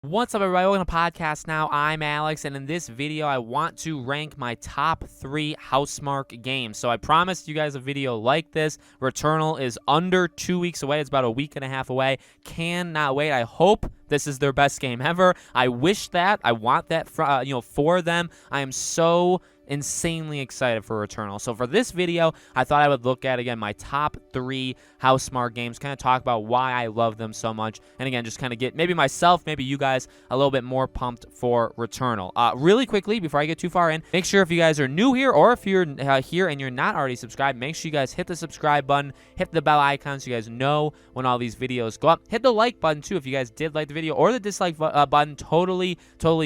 What's up, everybody? Welcome to Podcast Now. I'm Alex, and in this video, I want to rank my top 3 Housemarque games. So I promised you guys a video like this. Returnal is under 2 weeks away. It's about a week and a half away. Cannot wait. I hope this is their best game ever. I wish that. I want that for them. I am so insanely excited for Returnal. So for this video, I thought I would look at, again, my top 3 Housemarque games, kind of talk about why I love them so much, and again, just kind of get maybe myself, maybe you guys, a little bit more pumped for Returnal. Really quickly, before I get too far in, make sure if you guys are new here, or if you're here and you're not already subscribed, make sure you guys hit the subscribe button, hit the bell icon so you guys know when all these videos go up. Hit the like button too if you guys did like the video, or the dislike button. Totally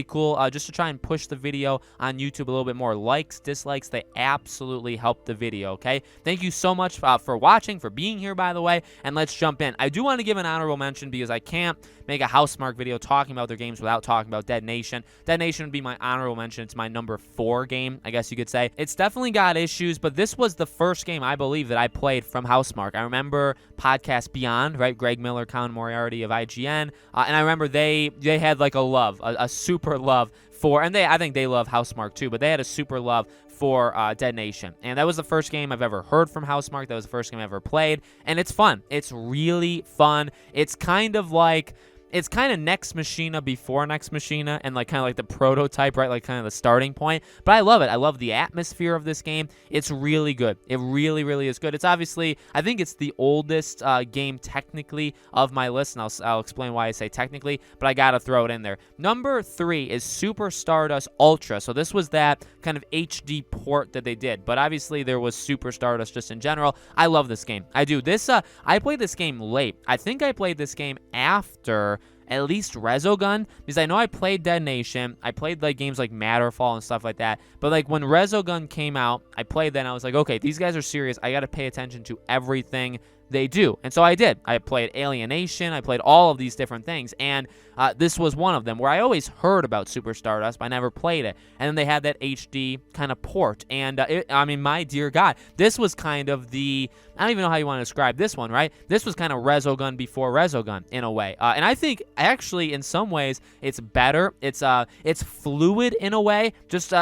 cool, just to try and push the video on YouTube a little bit more. Likes, dislikes, they absolutely help the video, okay? Thank you so much for watching, for being here, by the way, and let's jump in. I do want to give an honorable mention because I can't make a Housemarque video talking about their games without talking about Dead Nation. Dead Nation would be my honorable mention. It's my number 4 game, I guess you could say. It's definitely got issues, but this was the first game, I believe, that I played from Housemarque. I remember Podcast Beyond, right? Greg Miller, Colin Moriarty of IGN, and I remember they had like a super love for, and I think they love Housemarque too, but they had a super love for Dead Nation. And that was the first game I've ever heard from Housemarque. That was the first game I ever played. And it's fun. It's really fun. It's kind of Next Machina before Next Machina, and kind of like the prototype, right? Like kind of the starting point. But I love it. I love the atmosphere of this game. It's really good. It really, really is good. It's obviously, I think it's the oldest game technically of my list, and I'll explain why I say technically, but I gotta throw it in there. Number 3 is Super Stardust Ultra. So this was that kind of HD port that they did, but obviously there was Super Stardust just in general. I love this game. I do. I played this game late. I think I played this game after at least Resogun, because I know I played Dead Nation. I played games like Matterfall and stuff like that. But when Resogun came out, I played that and I was like, okay, these guys are serious. I got to pay attention to everything they do. And so I did. I played Alienation. I played all of these different things. And this was one of them where I always heard about Super Stardust, but I never played it. And then they had that HD kind of port. And I mean, my dear God, this was kind of I don't even know how you want to describe this one, right? This was kind of Resogun before Resogun in a way. And I think actually in some ways it's better. It's fluid in a way. Just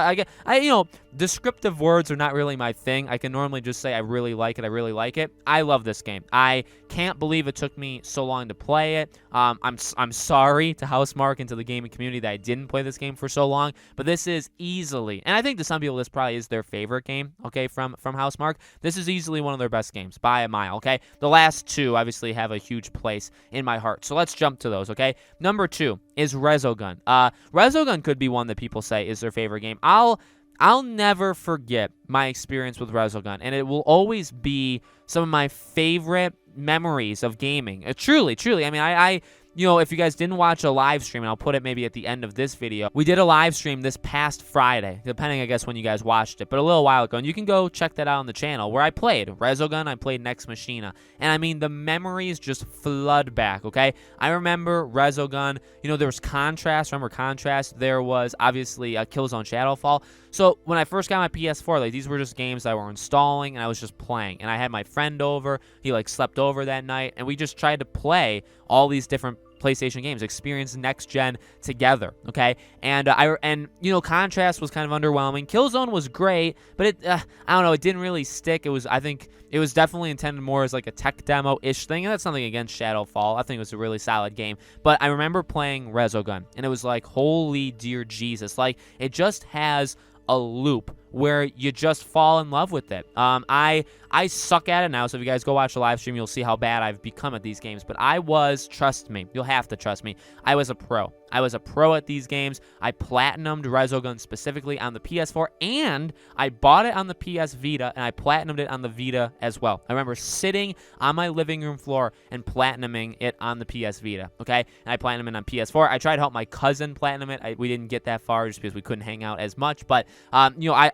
descriptive words are not really my thing. I can normally just say I really like it. I really like it. I love this game. I can't believe it took me so long to play it. I'm sorry to Housemarque and to the gaming community that I didn't play this game for so long, but this is easily, and I think to some people this probably is their favorite game, okay, from Housemarque. This is easily one of their best games by a mile, okay? The last 2 obviously have a huge place in my heart, so let's jump to those, okay? Number 2 is Resogun. Resogun could be one that people say is their favorite game. I'll never forget my experience with Resogun, and it will always be some of my favorite memories of gaming. Truly. I mean, if you guys didn't watch a live stream, and I'll put it maybe at the end of this video, we did a live stream this past Friday, depending, I guess, when you guys watched it, but a little while ago, and you can go check that out on the channel, where I played Resogun, I played Next Machina, and I mean, the memories just flood back, okay? I remember Resogun, there was Contrast, there was, obviously, Killzone Shadowfall. So when I first got my PS4, these were just games I were installing, and I was just playing, and I had my friend over, he slept over that night, and we just tried to play all these different PlayStation games, experience next gen together, okay? And Contrast was kind of underwhelming. Killzone was great, but I don't know, it didn't really stick. I think it was definitely intended more as a tech demo-ish thing, and that's nothing against Shadowfall. I think it was a really solid game, but I remember playing Resogun, and it was holy dear Jesus, it just has a loop where you just fall in love with it. I suck at it now, so if you guys go watch the live stream, you'll see how bad I've become at these games. But trust me, you'll have to trust me, I was a pro. I was a pro at these games. I platinumed Resogun specifically on the PS4, and I bought it on the PS Vita, and I platinumed it on the Vita as well. I remember sitting on my living room floor and platinuming it on the PS Vita, okay? And I platinumed it on PS4. I tried to help my cousin platinum it. We didn't get that far just because we couldn't hang out as much, but,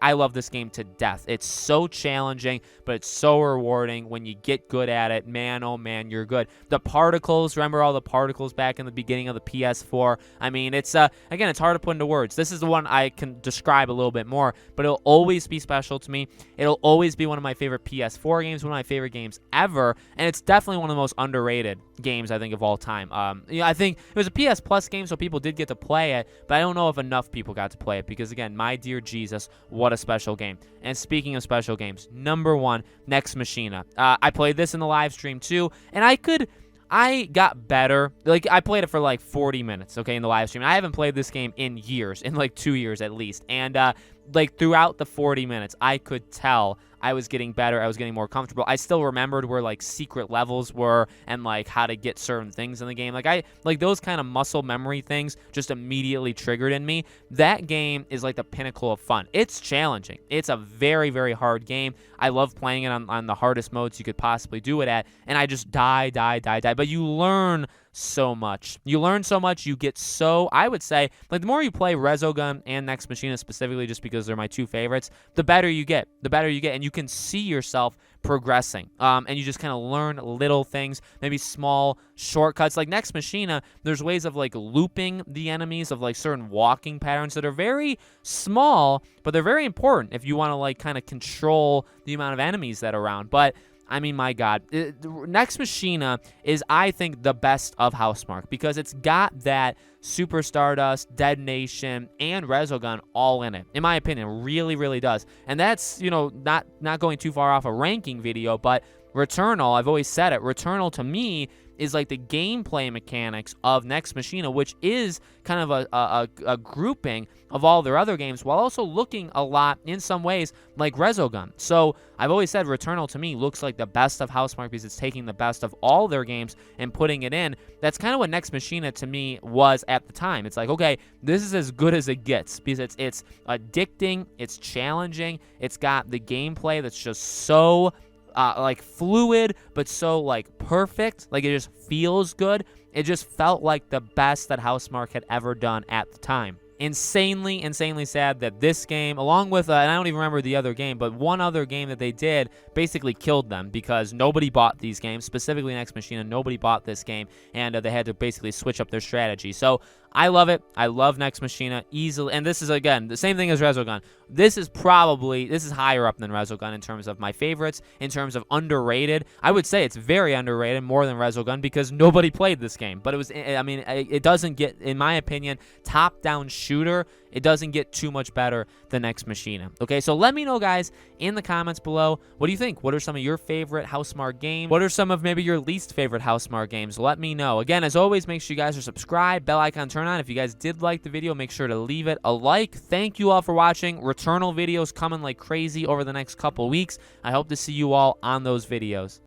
I love this game to death. It's so challenging, but it's so rewarding when you get good at it. Man, oh man, you're good. The particles, remember all the particles back in the beginning of the PS4? I mean, it's again, it's hard to put into words. This is the one I can describe a little bit more, but it'll always be special to me. It'll always be one of my favorite PS4 games, one of my favorite games ever, and it's definitely one of the most underrated games, I think, of all time. I think it was a PS Plus game, so people did get to play it, but I don't know if enough people got to play it because, again, my dear Jesus, what a special game. And speaking of special games, number one, Next Machina. I played this in the live stream too, and I got better. Like, I played it for like 40 minutes, okay, in the live stream. I haven't played this game in years, in like 2 years at least. And like throughout the 40 minutes, I could tell I was getting better. I was getting more comfortable. I still remembered where like secret levels were and like how to get certain things in the game. Like those kind of muscle memory things just immediately triggered in me. That game is like the pinnacle of fun. It's challenging. It's a very, very hard game. I love playing it on the hardest modes you could possibly do it at, and I just die. But you learn so much. You learn so much. You get so, I would say, like the more you play Resogun and Next Machina specifically, just because they're my two favorites, the better you get. And you can see yourself progressing. And you just kind of learn little things, maybe small shortcuts. Like Next Machina, there's ways of like looping the enemies, of like certain walking patterns that are very small, but they're very important if you want to like kind of control the amount of enemies that are around. But I mean, my God, Next Machina is, I think, the best of Housemarque because it's got that Super Stardust, Dead Nation, and Resogun all in it. In my opinion, really, really does. And that's, you know, not going too far off a ranking video, but Returnal, I've always said it, Returnal to me is like the gameplay mechanics of Next Machina, which is kind of a grouping of all their other games while also looking a lot, in some ways, like Resogun. So I've always said Returnal to me looks like the best of Housemarque because it's taking the best of all their games and putting it in. That's kind of what Next Machina to me was at the time. It's like, okay, this is as good as it gets because it's addicting, it's challenging, it's got the gameplay that's just so like fluid, but so like perfect. Like it just feels good. It just felt like the best that Housemarque had ever done at the time. Insanely sad that this game, along with, and I don't even remember the other game, but one other game that they did basically killed them because nobody bought these games, specifically Next Machina. Nobody bought this game, and they had to basically switch up their strategy. So I love it. I love Next Machina easily, and this is, again, the same thing as Resogun. This is higher up than Resogun in terms of my favorites, in terms of underrated. I would say it's very underrated, more than Resogun, because nobody played this game. But it was, I mean, it doesn't get, in my opinion, top-down shooter, it doesn't get too much better than Next Machina. Okay, so let me know, guys, in the comments below, what do you think? What are some of your favorite Housemarque games? What are some of maybe your least favorite Housemarque games? Let me know. Again, as always, make sure you guys are subscribed, bell icon turn on. If you guys did like the video, make sure to leave it a like. Thank you all for watching. Returnal videos coming like crazy over the next couple weeks. I hope to see you all on those videos.